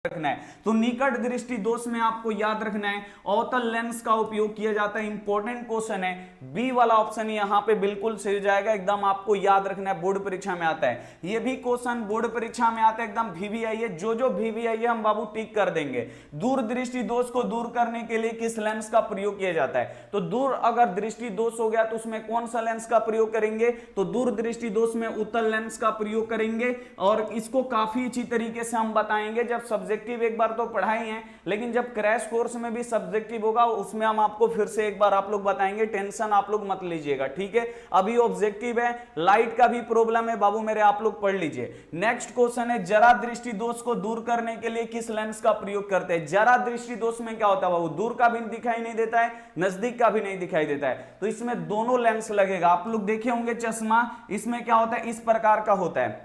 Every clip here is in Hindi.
रखना है। तो निकट दृष्टि दोष में आपको याद रखना है अवतल लेंस का उपयोग किया जाता है। इंपॉर्टेंट क्वेश्चन है, बी वाला ऑप्शन यहां पे बिल्कुल सही जाएगा, एकदम आपको याद रखना है, बोर्ड परीक्षा में आता है। ये भी क्वेश्चन बोर्ड परीक्षा में आता है, एकदम वीवीआई है, जो वीवीआई है हम बाबू टिक कर देंगे। दूर दृष्टि दोष को दूर करने के लिए किस लेंस का प्रयोग किया जाता है? तो दूर अगर दृष्टि दोष हो गया तो उसमें कौन सा लेंस का प्रयोग करेंगे? तो दूर दृष्टि दोष में उत्तल लेंस का प्रयोग करेंगे। और इसको काफी अच्छी तरीके से हम बताएंगे, जब सब्जेक्टिव एक बार तो पढ़ाई है, लेकिन जब क्रैश कोर्स में भी सब्जेक्टिव होगा उसमें हम आपको फिर से एक बार आप लोग बताएंगे, टेंशन आप लोग मत लीजिएगा, ठीक है। अभी ऑब्जेक्टिव है, लाइट का भी प्रॉब्लम है बाबू मेरे, आप लोग पढ़ लीजिए। नेक्स्ट क्वेश्चन है, जरा दृष्टि दोष को दूर करने के लिए किस लेंस का प्रयोग करते हैं? जरा दृष्टि दोष में क्या होता है बाबू? दूर का भी दिखाई नहीं देता है, नजदीक का भी नहीं दिखाई देता है, तो इसमें दोनों लेंस लगेगा। आप लोग देखे होंगे चश्मा, इसमें क्या होता है, इस प्रकार का होता है,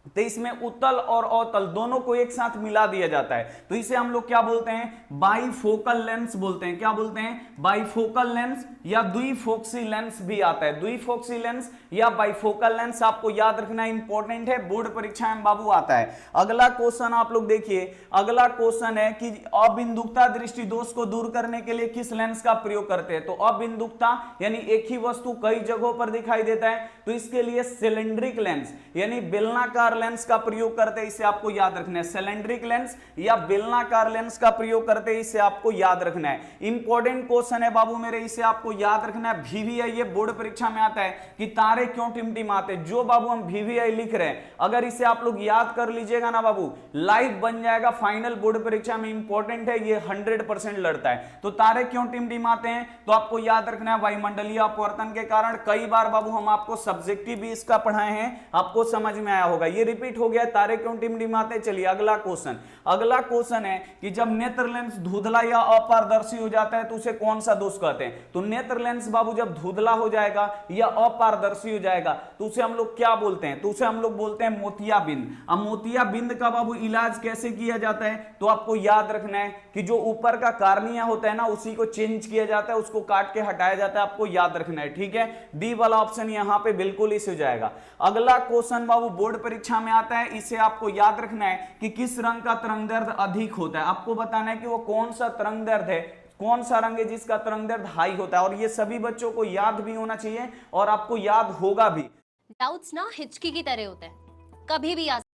तो इसमें उत्तल और अवतल दोनों को एक साथ मिला दिया जाता है, तो इसे हम लोग क्या बोलते हैं? बाइफोकल लेंस बोलते हैं। क्या बोलते हैं? बाइफोकल लेंस या द्विफोक्सी लेंस भी आता है। द्विफोक्सी लेंस या बाइफोकल लेंस आपको याद रखना इंपॉर्टेंट है, बोर्ड परीक्षा में बाबू आता है। अगला क्वेश्चन आप लोग देखिए, अगला क्वेश्चन है कि अबिंदुकता दृष्टि दोष को दूर करने के लिए किस लेंस का प्रयोग करते हैं? तो अबिंदुकता यानी एक ही वस्तु कई जगहों पर दिखाई देता है, तो इसके लिए सिलेंड्रिक लेंस यानी बेलनाकार लेंस का प्रयोग करते हैं, इसे आपको याद रखना है। सिलेंड्रिक लेंस या बेलनाकार लेंस का प्रयोग करते हैं, इसे आपको याद रखना है। इंपॉर्टेंट क्वेश्चन है बाबू मेरे, इसे आपको याद रखना है। वीवीआई ये बोर्ड परीक्षा में आता है कि तारे क्यों टिमटिमाते, जो बाबू हम वीवीआई लिख रहे हैं, अगर इसे आप लोग याद कर लीजिएगा ना बाबू, लाइव बन जाएगा फाइनल बोर्ड परीक्षा में। इंपॉर्टेंट है, ये 100% लड़ता है। तो तारे क्यों टिमटिमाते हैं, तो आपको याद रखना है वायुमंडलीय अपवर्तन के कारण। कई बार बाबू हम आपको सब्जेक्टिव भी इसका पढ़ाए हैं, आपको समझ में आया होगा। ये रिपीट हो गया, तारे क्यों टिमटिमाते। चलिए अगला क्वेश्चन, अगला क्वेश्चन है कि जब नेत्र लेंस धुंधला या अपारदर्शी हो जाता है तो उसे कौन सा दोष कहते हैं? तो नेत्र लेंस बाबू जब धुंधला हो जाएगा या अपारदर्शी हो जाएगा तो उसे हम लोग क्या बोलते हैं? तो उसे हम लोग बोलते हैं मोतियाबिंद। अब मोतियाबिंद का बाबू इलाज कैसे किया जाता है? तो आपको याद रखना है कि जो ऊपर का कार्निया होता है ना, उसी को चेंज किया जाता है, उसको काट के हटाया जाता है, आपको याद रखना है, ठीक है। डी वाला ऑप्शन यहां पे बिल्कुल इस हो जाएगा। अगला क्वेश्चन बाबू बोर्ड परीक्षा में आता है, इसे आपको याद रखना है कि किस रंग का तरंग दैर्ध्य अधिक होता है। आपको बताना है कि वो कौन सा तरंग दैर्ध्य है, कौन सा रंग है जिसका तरंग दैर्ध्य हाई होता है, और ये सभी बच्चों को याद भी होना चाहिए और आपको याद होगा भी। डाउट्स ना हिचकी की तरह होते हैं, कभी भी आ